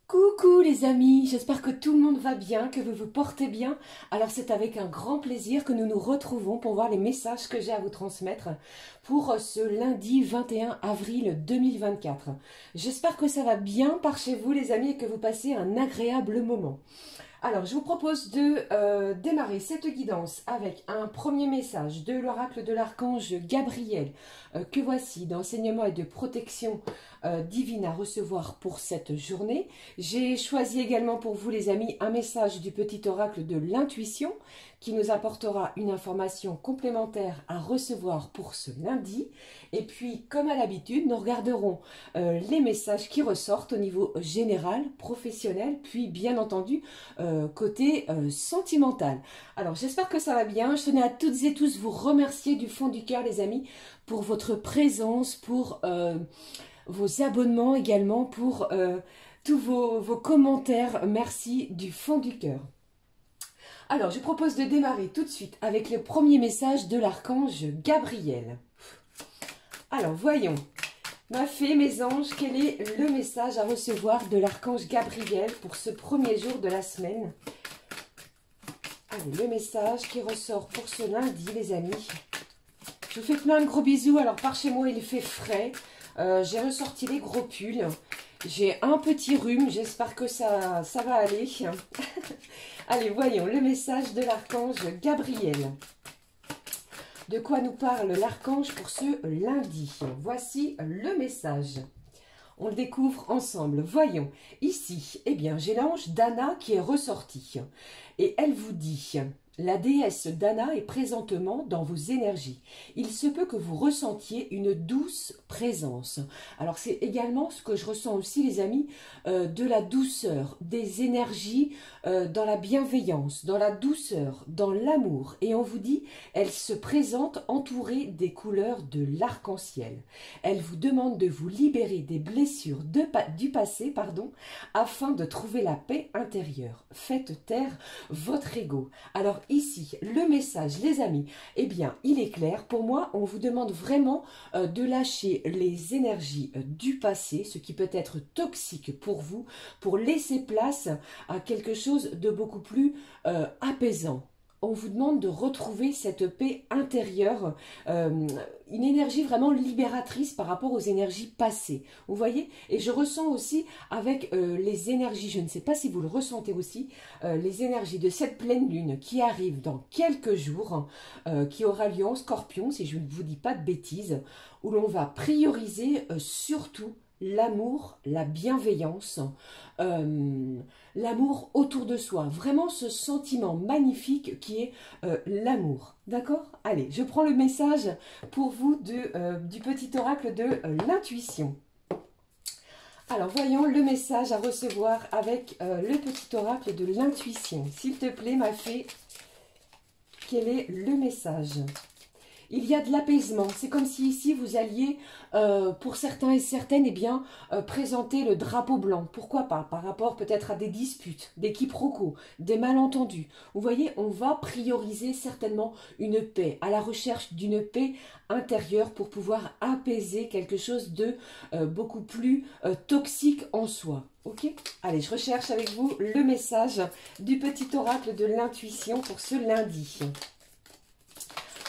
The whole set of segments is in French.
Coucou les amis, j'espère que tout le monde va bien, que vous vous portez bien. Alors c'est avec un grand plaisir que nous nous retrouvons pour voir les messages que j'ai à vous transmettre pour ce lundi 21 avril 2024. J'espère que ça va bien par chez vous les amis et que vous passez un agréable moment. Alors, je vous propose de démarrer cette guidance avec un premier message de l'oracle de l'archange Gabriel, que voici d'enseignement et de protection divine à recevoir pour cette journée. J'ai choisi également pour vous les amis un message du petit oracle de l'intuition qui nous apportera une information complémentaire à recevoir pour ce lundi. Et puis, comme à l'habitude, nous regarderons les messages qui ressortent au niveau général, professionnel, puis bien entendu côté sentimental. Alors, j'espère que ça va bien. Je tenais à toutes et tous vous remercier du fond du cœur, les amis, pour votre présence, pour vos abonnements également, pour tous vos commentaires. Merci du fond du cœur. Alors, je propose de démarrer tout de suite avec le premier message de l'archange Gabriel. Alors, voyons. Ma fée, mes anges, quel est le message à recevoir de l'archange Gabriel pour ce premier jour de la semaine? Allez, le message qui ressort pour ce lundi, les amis. Je vous fais plein de gros bisous. Alors, par chez moi, il fait frais. J'ai ressorti les gros pulls. J'ai un petit rhume. J'espère que ça va aller. Allez, voyons le message de l'archange Gabriel. De quoi nous parle l'archange pour ce lundi? Voici le message. On le découvre ensemble. Voyons. Ici, eh bien, j'ai l'ange Dana qui est ressorti. Et elle vous dit... La déesse Dana est présentement dans vos énergies. Il se peut que vous ressentiez une douce présence. Alors c'est également ce que je ressens aussi les amis, de la douceur, des énergies dans la bienveillance, dans la douceur, dans l'amour. Et on vous dit, elle se présente entourée des couleurs de l'arc-en-ciel. Elle vous demande de vous libérer des blessures du passé, afin de trouver la paix intérieure. Faites taire votre ego. Alors ici, le message, les amis, eh bien, il est clair. Pour moi, on vous demande vraiment de lâcher les énergies du passé, ce qui peut être toxique pour vous, pour laisser place à quelque chose de beaucoup plus apaisant. On vous demande de retrouver cette paix intérieure, une énergie vraiment libératrice par rapport aux énergies passées. Vous voyez? Et je ressens aussi avec les énergies, je ne sais pas si vous le ressentez aussi, les énergies de cette pleine lune qui arrive dans quelques jours, qui aura lieu en Scorpion, si je ne vous dis pas de bêtises, où l'on va prioriser surtout l'amour, la bienveillance, l'amour autour de soi. Vraiment ce sentiment magnifique qui est l'amour. D'accord? Allez, je prends le message pour vous du petit oracle de l'intuition. Alors, voyons le message à recevoir avec le petit oracle de l'intuition. S'il te plaît, ma fée, quel est le message ? Il y a de l'apaisement. C'est comme si ici vous alliez, pour certains et certaines, eh bien, présenter le drapeau blanc. Pourquoi pas? Par rapport peut-être à des disputes, des quiproquos, des malentendus. Vous voyez, on va prioriser certainement une paix, à la recherche d'une paix intérieure pour pouvoir apaiser quelque chose de beaucoup plus toxique en soi. Ok? Allez, je recherche avec vous le message du petit oracle de l'intuition pour ce lundi.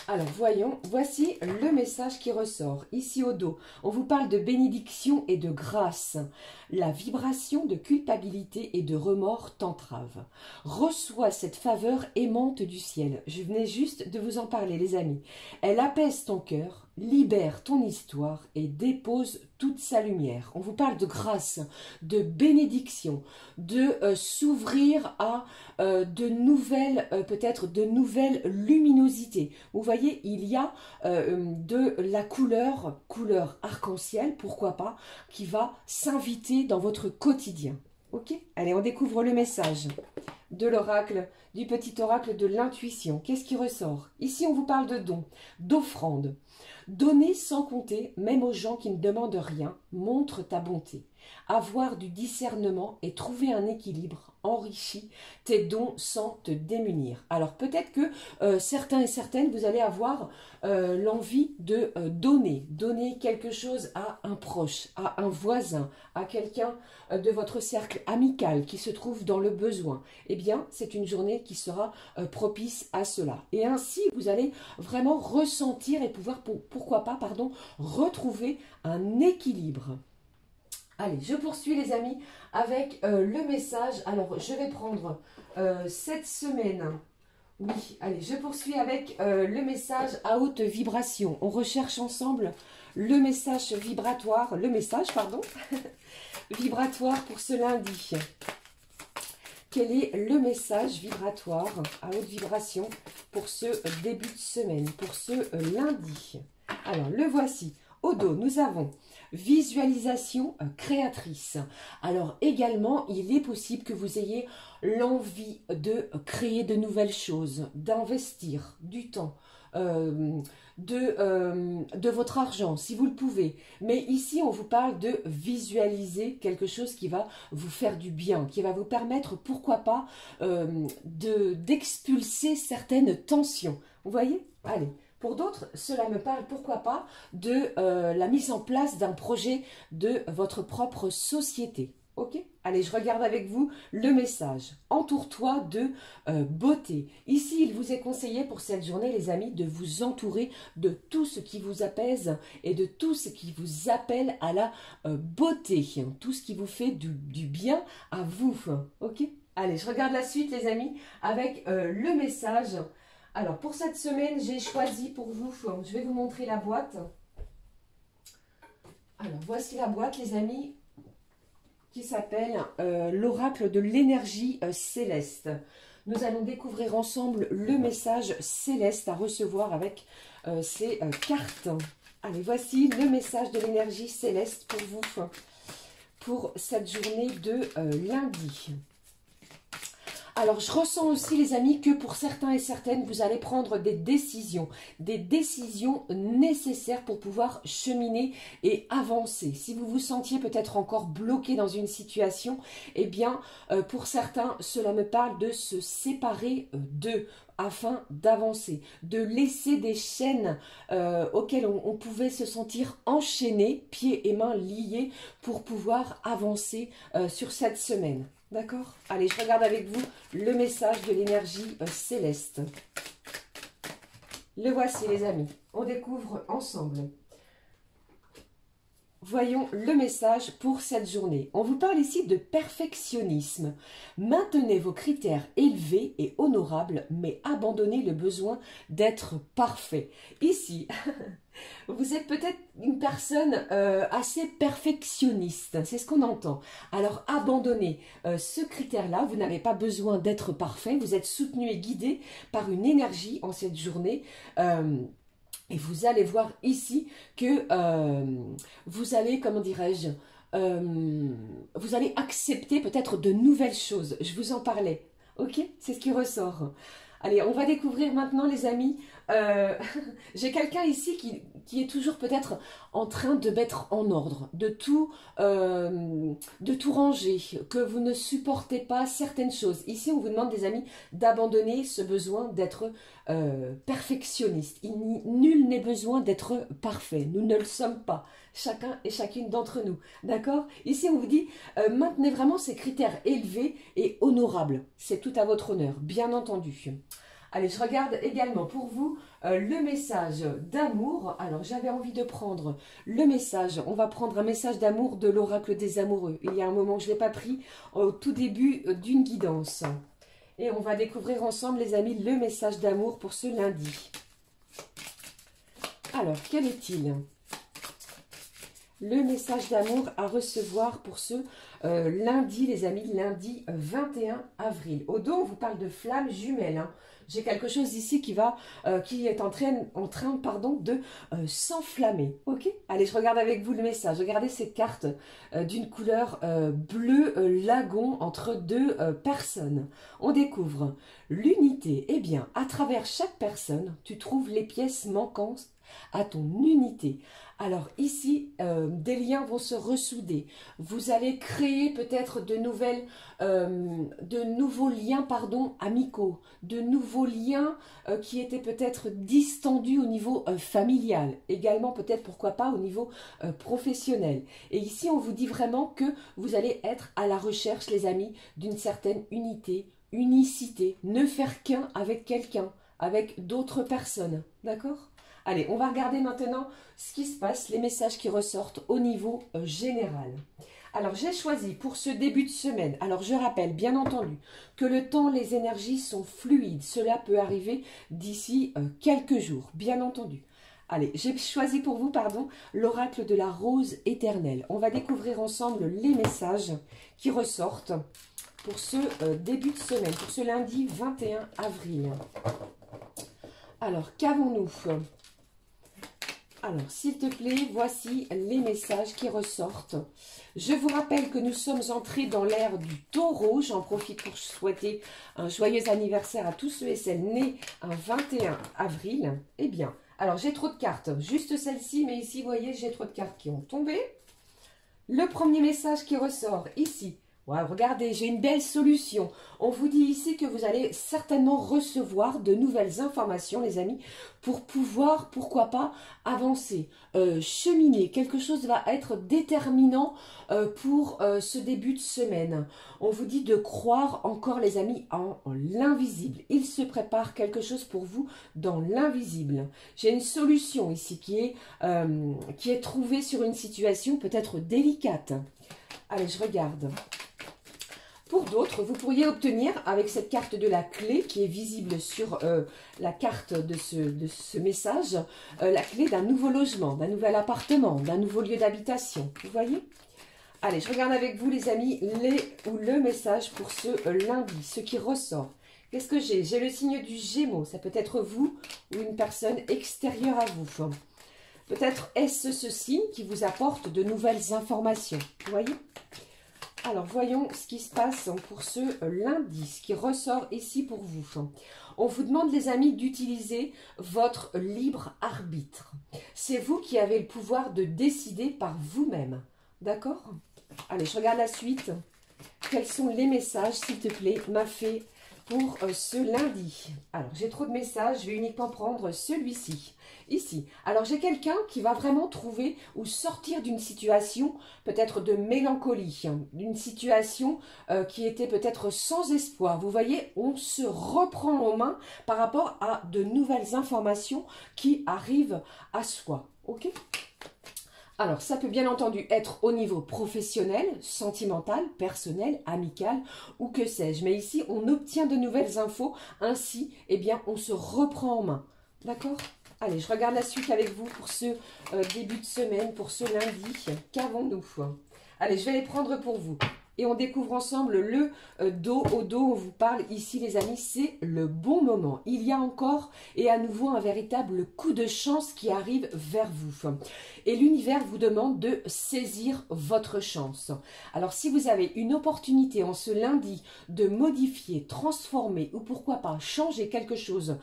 Alors, voyons, voici le message qui ressort. Ici au dos, on vous parle de bénédiction et de grâce. La vibration de culpabilité et de remords t'entrave. Reçois cette faveur aimante du ciel. Je venais juste de vous en parler, les amis. Elle apaise ton cœur, libère ton histoire et dépose toute sa lumière. On vous parle de grâce, de bénédiction, de s'ouvrir à de nouvelles, peut-être de nouvelles luminosités. Vous voyez, il y a de la couleur arc-en-ciel, pourquoi pas, qui va s'inviter dans votre quotidien. Ok? Allez, on découvre le message de l'oracle, du petit oracle de l'intuition. Qu'est-ce qui ressort? Ici, on vous parle de dons, d'offrandes. Donner sans compter, même aux gens qui ne demandent rien, montre ta bonté. Avoir du discernement et trouver un équilibre enrichit tes dons sans te démunir. Alors peut-être que certains et certaines, vous allez avoir l'envie de donner quelque chose à un proche, à un voisin, à quelqu'un de votre cercle amical qui se trouve dans le besoin. Eh bien, c'est une journée qui sera propice à cela. Et ainsi, vous allez vraiment ressentir et pouvoir, pourquoi pas, pardon, retrouver un équilibre. Allez, je poursuis les amis avec le message. Alors, je vais prendre cette semaine. Oui, allez, je poursuis avec le message à haute vibration. On recherche ensemble le message vibratoire, vibratoire pour ce lundi. Quel est le message vibratoire à haute vibration pour ce début de semaine, pour ce lundi? Alors, le voici. Au dos, nous avons visualisation créatrice. Alors également, il est possible que vous ayez l'envie de créer de nouvelles choses, d'investir du temps, de votre argent, si vous le pouvez. Mais ici, on vous parle de visualiser quelque chose qui va vous faire du bien, qui va vous permettre, pourquoi pas, d'expulser certaines tensions. Vous voyez? Allez. Pour d'autres, cela me parle, pourquoi pas, de la mise en place d'un projet de votre propre société. Ok? Allez, je regarde avec vous le message. Entoure-toi de beauté. Ici, il vous est conseillé pour cette journée, les amis, de vous entourer de tout ce qui vous apaise et de tout ce qui vous appelle à la beauté. Tout ce qui vous fait du bien à vous. Ok? Allez, je regarde la suite, les amis, avec le message. Alors, pour cette semaine, j'ai choisi pour vous, je vais vous montrer la boîte. Alors, voici la boîte, les amis, qui s'appelle l'oracle de l'énergie céleste. Nous allons découvrir ensemble le message céleste à recevoir avec ces cartes. Allez, voici le message de l'énergie céleste pour vous, pour cette journée de lundi. Alors, je ressens aussi, les amis, que pour certains et certaines, vous allez prendre des décisions nécessaires pour pouvoir cheminer et avancer. Si vous vous sentiez peut-être encore bloqué dans une situation, eh bien, pour certains, cela me parle de se séparer d'eux afin d'avancer, de laisser des chaînes auxquelles on pouvait se sentir enchaîné, pieds et mains liés, pour pouvoir avancer sur cette semaine. D'accord? Allez, je regarde avec vous le message de l'énergie céleste. Le voici, les amis. On découvre ensemble. Voyons le message pour cette journée. On vous parle ici de perfectionnisme. Maintenez vos critères élevés et honorables, mais abandonnez le besoin d'être parfait. Ici, vous êtes peut-être une personne assez perfectionniste, c'est ce qu'on entend. Alors abandonnez ce critère-là, vous n'avez pas besoin d'être parfait, vous êtes soutenu et guidé par une énergie en cette journée. Et vous allez voir ici que vous allez, comment dirais-je, vous allez accepter peut-être de nouvelles choses. Je vous en parlais, ok? C'est ce qui ressort. Allez, on va découvrir maintenant, les amis. J'ai quelqu'un ici qui est toujours peut-être en train de mettre en ordre, de tout ranger, que vous ne supportez pas certaines choses. Ici, on vous demande, les amis, d'abandonner ce besoin d'être perfectionniste. Nul n'est besoin d'être parfait. Nous ne le sommes pas. Chacun et chacune d'entre nous. D'accord? Ici, on vous dit, maintenez vraiment ces critères élevés et honorables. C'est tout à votre honneur, bien entendu. Allez, je regarde également pour vous le message d'amour. Alors, j'avais envie de prendre le message. On va prendre un message d'amour de l'oracle des amoureux. Il y a un moment, je ne l'ai pas pris au tout début d'une guidance. Et on va découvrir ensemble, les amis, le message d'amour pour ce lundi. Alors, quel est-il ? Le message d'amour à recevoir pour ce lundi, les amis, lundi 21 avril. Au dos, on vous parle de flammes jumelles. Hein. J'ai quelque chose ici qui est en train de s'enflammer. Ok? Allez, je regarde avec vous le message. Regardez cette carte d'une couleur bleu lagon entre deux personnes. On découvre l'unité. Eh bien, à travers chaque personne, tu trouves les pièces manquantes à ton unité. Alors ici, des liens vont se ressouder. Vous allez créer peut-être de nouveaux liens, pardon, amicaux, de nouveaux liens qui étaient peut-être distendus au niveau familial, également peut-être pourquoi pas au niveau professionnel. Et ici, on vous dit vraiment que vous allez être à la recherche, les amis, d'une certaine unité, unicité, ne faire qu'un avec quelqu'un, avec d'autres personnes, d'accord? Allez, on va regarder maintenant ce qui se passe, les messages qui ressortent au niveau général. Alors, j'ai choisi pour ce début de semaine, alors je rappelle bien entendu que le temps, les énergies sont fluides. Cela peut arriver d'ici quelques jours, bien entendu. Allez, j'ai choisi pour vous, pardon, l'oracle de la rose éternelle. On va découvrir ensemble les messages qui ressortent pour ce début de semaine, pour ce lundi 21 avril. Alors, qu'avons-nous ? Alors, s'il te plaît, voici les messages qui ressortent. Je vous rappelle que nous sommes entrés dans l'ère du taureau. J'en profite pour souhaiter un joyeux anniversaire à tous ceux et celles nés un 21 avril. Eh bien, alors j'ai trop de cartes, juste celle-ci, mais ici, vous voyez, j'ai trop de cartes qui ont tombé. Le premier message qui ressort ici. Wow, regardez, j'ai une belle solution. On vous dit ici que vous allez certainement recevoir de nouvelles informations, les amis, pour pouvoir, pourquoi pas, avancer, cheminer. Quelque chose va être déterminant pour ce début de semaine. On vous dit de croire encore, les amis, en l'invisible. Il se prépare quelque chose pour vous dans l'invisible. J'ai une solution ici qui est trouvée sur une situation peut-être délicate. Allez, je regarde. Pour d'autres, vous pourriez obtenir, avec cette carte de la clé qui est visible sur la carte de ce message, la clé d'un nouveau logement, d'un nouvel appartement, d'un nouveau lieu d'habitation. Vous voyez? Allez, je regarde avec vous, les amis, le message pour ce lundi, ce qui ressort. Qu'est-ce que j'ai? J'ai le signe du Gémeaux. Ça peut être vous ou une personne extérieure à vous. Peut-être est-ce ce signe qui vous apporte de nouvelles informations. Vous voyez? Alors, voyons ce qui se passe pour ce lundi, ce qui ressort ici pour vous. On vous demande, les amis, d'utiliser votre libre arbitre. C'est vous qui avez le pouvoir de décider par vous-même. D'accord? Allez, je regarde la suite. Quels sont les messages, s'il te plaît, m'a fait pour ce lundi? Alors, j'ai trop de messages, je vais uniquement prendre celui-ci. Ici. Alors, j'ai quelqu'un qui va vraiment trouver ou sortir d'une situation peut-être de mélancolie, d'une situation qui était peut-être sans espoir. Vous voyez, on se reprend en main par rapport à de nouvelles informations qui arrivent à soi. Ok ? Alors, ça peut bien entendu être au niveau professionnel, sentimental, personnel, amical ou que sais-je. Mais ici, on obtient de nouvelles infos. Ainsi, eh bien, on se reprend en main. D'accord ? Allez, je regarde la suite avec vous pour ce début de semaine, pour ce lundi. Qu'avons-nous? Allez, je vais les prendre pour vous. Et on découvre ensemble le dos au dos. On vous parle ici, les amis, c'est le bon moment. Il y a encore et à nouveau un véritable coup de chance qui arrive vers vous. Et l'univers vous demande de saisir votre chance. Alors, si vous avez une opportunité en ce lundi de modifier, transformer ou pourquoi pas changer quelque chose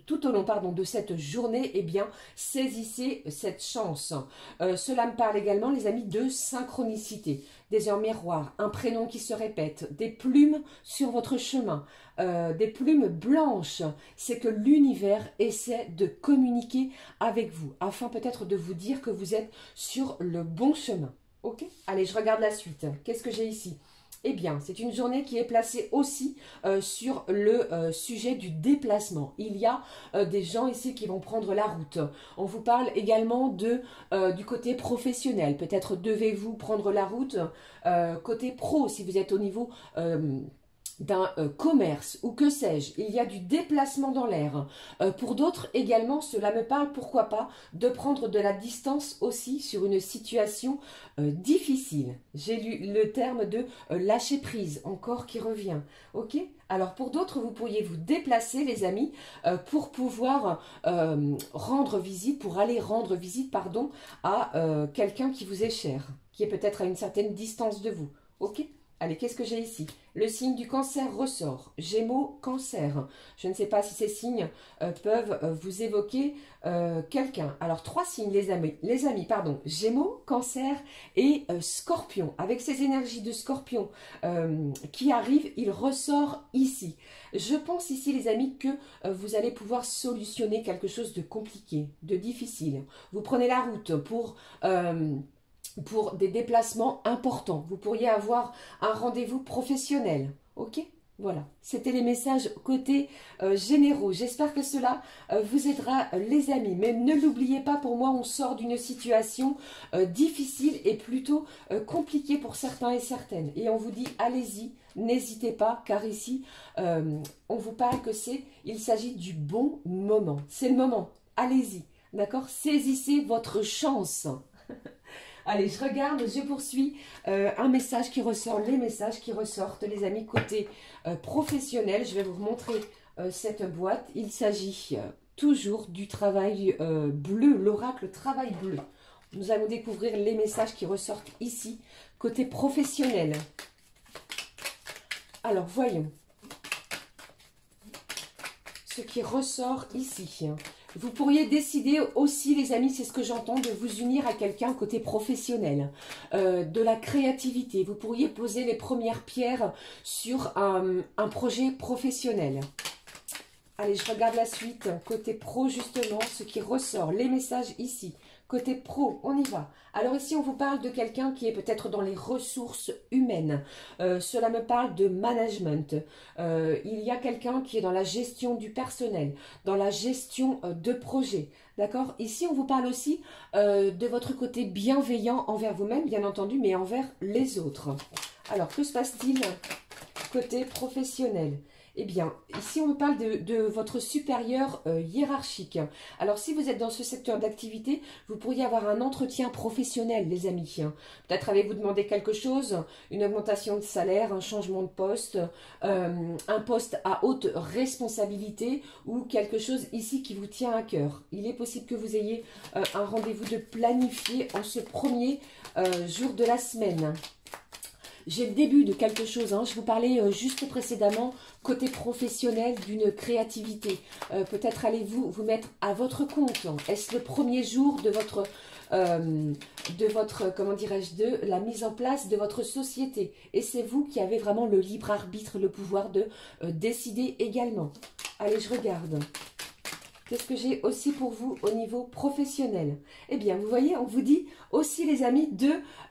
tout au long de cette journée, eh bien, saisissez cette chance. Cela me parle également, les amis, de synchronicité. Des heures miroirs, un prénom qui se répète, des plumes sur votre chemin, des plumes blanches. C'est que l'univers essaie de communiquer avec vous, afin peut-être de vous dire que vous êtes sur le bon chemin. Ok? Allez, je regarde la suite. Qu'est-ce que j'ai ici? Eh bien, c'est une journée qui est placée aussi sur le sujet du déplacement. Il y a des gens ici qui vont prendre la route. On vous parle également du côté professionnel. Peut-être devez-vous prendre la route côté pro, si vous êtes au niveau d'un commerce ou que sais-je. Il y a du déplacement dans l'air. Pour d'autres également, cela me parle, pourquoi pas, de prendre de la distance aussi sur une situation difficile. J'ai lu le terme de lâcher prise, encore qui revient. Ok? Alors pour d'autres, vous pourriez vous déplacer, les amis, pour pouvoir rendre visite, à quelqu'un qui vous est cher, qui est peut-être à une certaine distance de vous. Ok? Allez, qu'est-ce que j'ai ici? Le signe du cancer ressort. Gémeaux, cancer. Je ne sais pas si ces signes peuvent vous évoquer quelqu'un. Alors, 3 signes, les amis, pardon. Gémeaux, cancer et scorpion. Avec ces énergies de scorpion qui arrivent, il ressort ici. Je pense ici, les amis, que vous allez pouvoir solutionner quelque chose de compliqué, de difficile. Vous prenez la route pour des déplacements importants. Vous pourriez avoir un rendez-vous professionnel. Ok? Voilà, c'était les messages côté généraux. J'espère que cela vous aidera, les amis. Mais ne l'oubliez pas, pour moi, on sort d'une situation difficile et plutôt compliquée pour certains et certaines. Et on vous dit, allez-y, n'hésitez pas, car ici, on vous parle que il s'agit du bon moment. C'est le moment, allez-y, d'accord? Saisissez votre chance. Allez, je regarde, je poursuis. Un message qui ressort, les messages qui ressortent, les amis, côté professionnel. Je vais vous montrer cette boîte. Il s'agit toujours du travail bleu, l'oracle travail bleu. Nous allons découvrir les messages qui ressortent ici, côté professionnel. Alors, voyons ce qui ressort ici. Vous pourriez décider aussi, les amis, c'est ce que j'entends, de vous unir à quelqu'un côté professionnel, de la créativité. Vous pourriez poser les premières pierres sur un projet professionnel. Allez, je regarde la suite. Côté pro, justement, ce qui ressort, les messages ici. Côté pro, on y va. Alors ici, on vous parle de quelqu'un qui est peut-être dans les ressources humaines. Cela me parle de management. Il y a quelqu'un qui est dans la gestion du personnel, dans la gestion de projet. D'accord? Ici, on vous parle aussi de votre côté bienveillant envers vous-même, bien entendu, mais envers les autres. Alors, que se passe-t-il côté professionnel? Eh bien, ici, on vous parle de votre supérieur hiérarchique. Alors, si vous êtes dans ce secteur d'activité, vous pourriez avoir un entretien professionnel, les amis. Peut-être avez-vous demandé quelque chose, une augmentation de salaire, un changement de poste, un poste à haute responsabilité ou quelque chose ici qui vous tient à cœur. Il est possible que vous ayez un rendez-vous de planifié en ce premier jour de la semaine. J'ai le début de quelque chose, hein. Je vous parlais juste précédemment, côté professionnel, d'une créativité. Peut-être allez-vous vous mettre à votre compte. Est-ce le premier jour de votre comment dirais-je, de la mise en place de votre société? Et c'est vous qui avez vraiment le libre arbitre, le pouvoir de décider également. Allez, je regarde. Qu'est-ce que j'ai aussi pour vous au niveau professionnel? Eh bien, vous voyez, on vous dit aussi, les amis,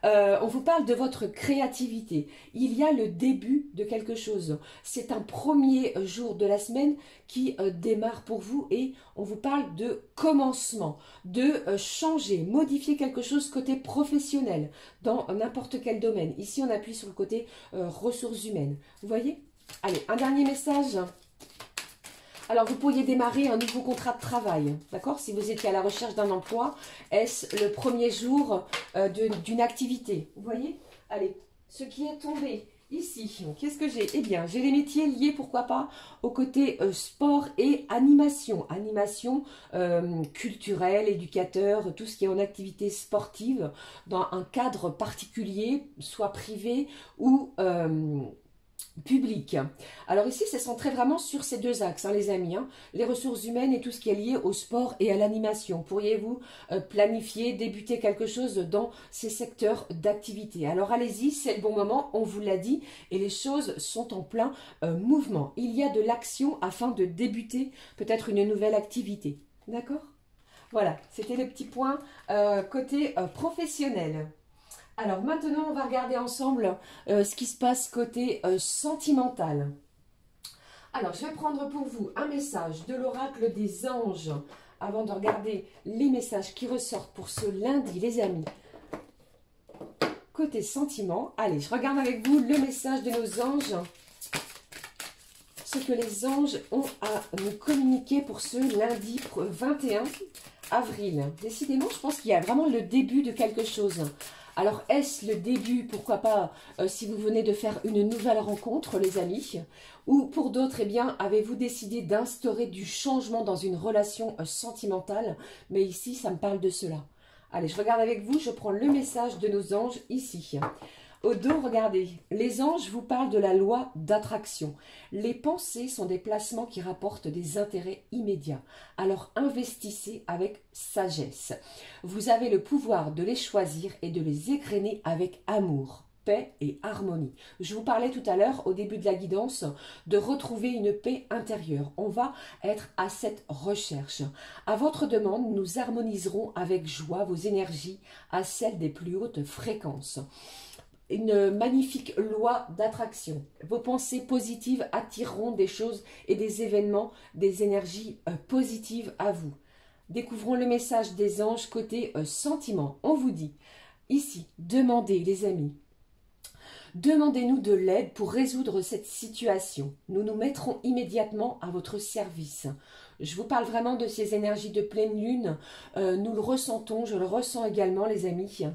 on vous parle de votre créativité. Il y a le début de quelque chose. C'est un premier jour de la semaine qui démarre pour vous et on vous parle de commencement, de changer, modifier quelque chose côté professionnel dans n'importe quel domaine. Ici, on appuie sur le côté ressources humaines. Vous voyez? Allez, un dernier message. Alors, vous pourriez démarrer un nouveau contrat de travail, d'accord? Si vous étiez à la recherche d'un emploi, est-ce le premier jour d'une activité? Vous voyez? Allez, ce qui est tombé ici, qu'est-ce que j'ai? Eh bien, j'ai les métiers liés, pourquoi pas, au côté sport et animation. Animation culturelle, éducateur, tout ce qui est en activité sportive, dans un cadre particulier, soit privé ou public. Alors ici, c'est centré vraiment sur ces deux axes, hein, les amis, hein, les ressources humaines et tout ce qui est lié au sport et à l'animation. Pourriez-vous planifier, débuter quelque chose dans ces secteurs d'activité? Alors allez-y, c'est le bon moment, on vous l'a dit, et les choses sont en plein mouvement. Il y a de l'action afin de débuter peut-être une nouvelle activité. D'accord? Voilà, c'était le petit point côté professionnel. Alors maintenant, on va regarder ensemble ce qui se passe côté sentimental. Alors, je vais prendre pour vous un message de l'oracle des anges avant de regarder les messages qui ressortent pour ce lundi, les amis. Côté sentiment, allez, je regarde avec vous le message de nos anges. Ce que les anges ont à nous communiquer pour ce lundi 21 avril. Décidément, je pense qu'il y a vraiment le début de quelque chose. Alors, est-ce le début, pourquoi pas, si vous venez de faire une nouvelle rencontre, les amis? Ou pour d'autres, eh bien, avez-vous décidé d'instaurer du changement dans une relation sentimentale? Mais ici, ça me parle de cela. Allez, je regarde avec vous, je prends le message de nos anges ici. Au dos, regardez, les anges vous parlent de la loi d'attraction. Les pensées sont des placements qui rapportent des intérêts immédiats. Alors investissez avec sagesse. Vous avez le pouvoir de les choisir et de les égrener avec amour, paix et harmonie. Je vous parlais tout à l'heure, au début de la guidance, de retrouver une paix intérieure. On va être à cette recherche. À votre demande, nous harmoniserons avec joie vos énergies à celles des plus hautes fréquences. Une magnifique loi d'attraction. Vos pensées positives attireront des choses et des événements, des énergies positives à vous. Découvrons le message des anges côté sentiment. On vous dit, ici, demandez les amis. Demandez-nous de l'aide pour résoudre cette situation. Nous nous mettrons immédiatement à votre service. Je vous parle vraiment de ces énergies de pleine lune. Nous le ressentons, je le ressens également les amis.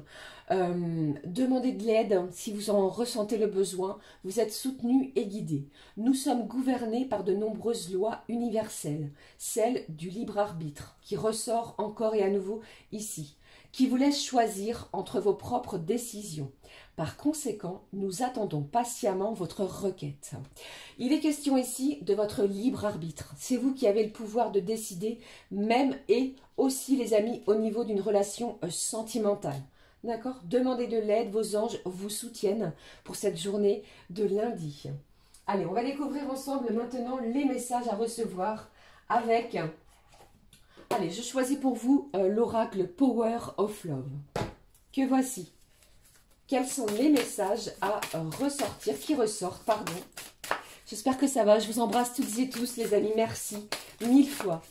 Demandez de l'aide si vous en ressentez le besoin. Vous êtes soutenus et guidés. Nous sommes gouvernés par de nombreuses lois universelles. Celle du libre arbitre qui ressort encore et à nouveau ici, qui vous laisse choisir entre vos propres décisions. Par conséquent, nous attendons patiemment votre requête. Il est question ici de votre libre arbitre. C'est vous qui avez le pouvoir de décider, même et aussi les amis, au niveau d'une relation sentimentale. D'accord? Demandez de l'aide, vos anges vous soutiennent pour cette journée de lundi. Allez, on va découvrir ensemble maintenant les messages à recevoir avec... Allez, je choisis pour vous l'oracle Power of Love. Que voici. Quels sont les messages à ressortir, qui ressortent, pardon. J'espère que ça va. Je vous embrasse toutes et tous, les amis. Merci 1000 fois.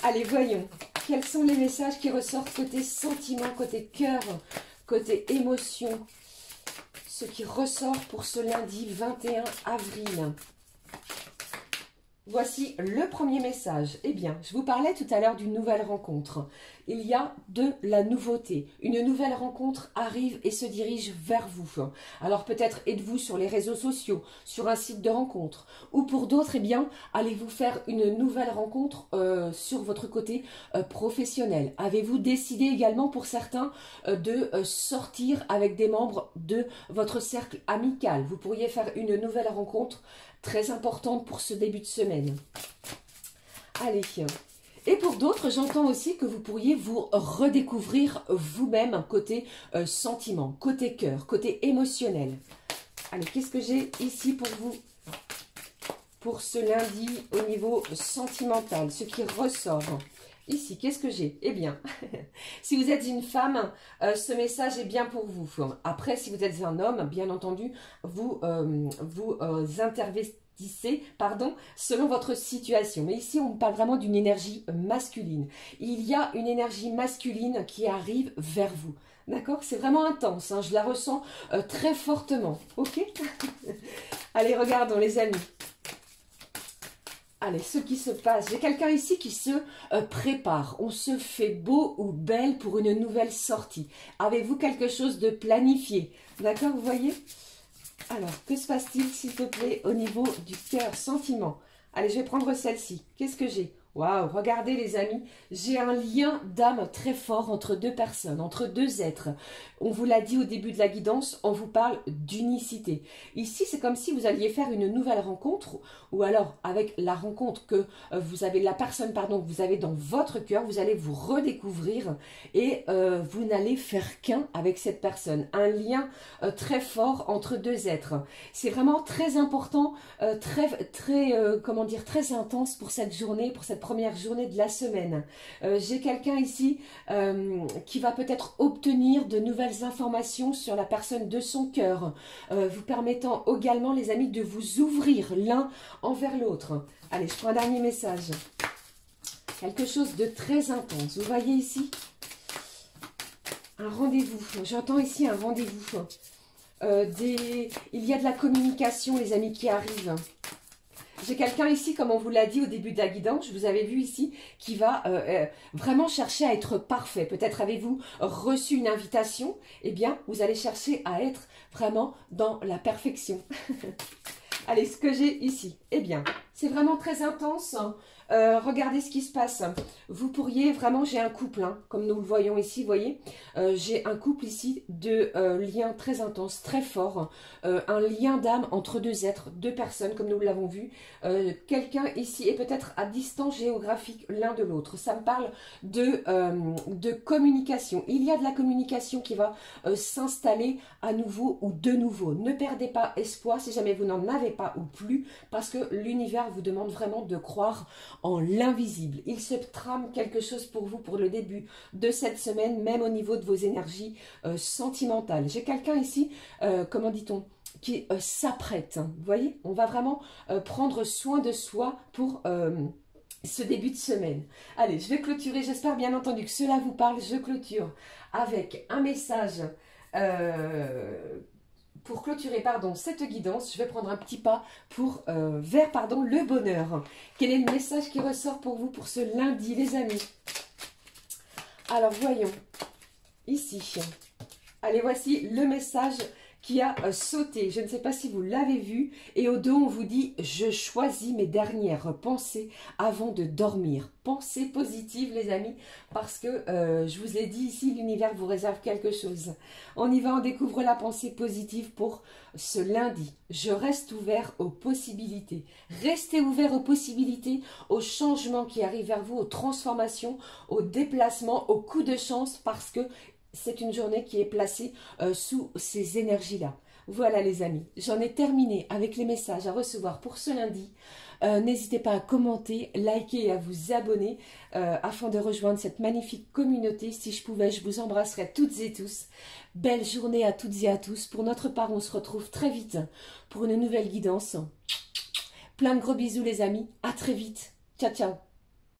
Allez, voyons. Quels sont les messages qui ressortent côté sentiment, côté cœur, côté émotion. Ce qui ressort pour ce lundi 21 avril. Voici le premier message. Eh bien, je vous parlais tout à l'heure d'une nouvelle rencontre. Il y a de la nouveauté. Une nouvelle rencontre arrive et se dirige vers vous. Alors peut-être êtes-vous sur les réseaux sociaux, sur un site de rencontre. Ou pour d'autres, eh bien, allez-vous faire une nouvelle rencontre sur votre côté professionnel. Avez-vous décidé également pour certains de sortir avec des membres de votre cercle amical. Vous pourriez faire une nouvelle rencontre très importante pour ce début de semaine. Allez. Et pour d'autres, j'entends aussi que vous pourriez vous redécouvrir vous-même côté sentiment, côté cœur, côté émotionnel. Allez, qu'est-ce que j'ai ici pour vous? Pour ce lundi au niveau sentimental, ce qui ressort. Ici, qu'est-ce que j'ai? Eh bien, si vous êtes une femme, ce message est bien pour vous. Après, si vous êtes un homme, bien entendu, vous intervertissez, selon votre situation. Mais ici, on parle vraiment d'une énergie masculine. Il y a une énergie masculine qui arrive vers vous. D'accord? C'est vraiment intense, hein, je la ressens très fortement. Ok? Allez, regardons les amis. Allez, ce qui se passe, j'ai quelqu'un ici qui se prépare. On se fait beau ou belle pour une nouvelle sortie. Avez-vous quelque chose de planifié? D'accord, vous voyez? Alors, que se passe-t-il, s'il te plaît, au niveau du cœur, sentiment? Allez, je vais prendre celle-ci. Qu'est-ce que j'ai? Waouh, regardez les amis, j'ai un lien d'âme très fort entre deux personnes, entre deux êtres. On vous l'a dit au début de la guidance, on vous parle d'unicité. Ici, c'est comme si vous alliez faire une nouvelle rencontre, ou alors avec la rencontre que vous avez, la personne, pardon, que vous avez dans votre cœur, vous allez vous redécouvrir et vous n'allez faire qu'un avec cette personne. Un lien très fort entre deux êtres. C'est vraiment très important, comment dire, très intense pour cette journée, pour cette première journée de la semaine. J'ai quelqu'un ici qui va peut-être obtenir de nouvelles informations sur la personne de son cœur, vous permettant également, les amis, de vous ouvrir l'un envers l'autre. Allez, je prends un dernier message. Quelque chose de très intense. Vous voyez ici un rendez-vous. J'entends ici un rendez-vous. Il y a de la communication, les amis, qui arrive. J'ai quelqu'un ici, comme on vous l'a dit au début de la guidance, je vous avais vu ici, qui va vraiment chercher à être parfait. Peut-être avez-vous reçu une invitation, eh bien, vous allez chercher à être vraiment dans la perfection. Allez, ce que j'ai ici, eh bien, c'est vraiment très intense. Regardez ce qui se passe. Vous pourriez vraiment, j'ai un couple, hein, comme nous le voyons ici, vous voyez. J'ai un couple ici de liens très intenses, très forts. Un lien d'âme entre deux êtres, deux personnes, comme nous l'avons vu. Quelqu'un ici est peut-être à distance géographique l'un de l'autre. Ça me parle de communication. Il y a de la communication qui va s'installer à nouveau ou de nouveau. Ne perdez pas espoir si jamais vous n'en avez pas ou plus, parce que l'univers vous demande vraiment de croire en l'invisible. Il se trame quelque chose pour vous pour le début de cette semaine, même au niveau de vos énergies sentimentales. J'ai quelqu'un ici, comment dit-on, qui s'apprête. Vous voyez, on va vraiment prendre soin de soi pour ce début de semaine. Allez, je vais clôturer. J'espère bien entendu que cela vous parle. Je clôture avec un message pour clôturer cette guidance. Je vais prendre un petit pas pour vers le bonheur. Quel est le message qui ressort pour vous pour ce lundi, les amis? Alors, voyons. Ici. Allez, voici le message qui a sauté. Je ne sais pas si vous l'avez vu. Et au dos, on vous dit « Je choisis mes dernières pensées avant de dormir ». Pensées positives, les amis, parce que je vous ai dit ici, l'univers vous réserve quelque chose. On y va, on découvre la pensée positive pour ce lundi. Je reste ouvert aux possibilités. Restez ouvert aux possibilités, aux changements qui arrivent vers vous, aux transformations, aux déplacements, aux coups de chance, parce que c'est une journée qui est placée sous ces énergies-là. Voilà les amis, j'en ai terminé avec les messages à recevoir pour ce lundi. N'hésitez pas à commenter, liker et à vous abonner afin de rejoindre cette magnifique communauté. Si je pouvais, je vous embrasserais toutes et tous. Belle journée à toutes et à tous. Pour notre part, on se retrouve très vite pour une nouvelle guidance. Plein de gros bisous les amis, à très vite. Ciao, ciao.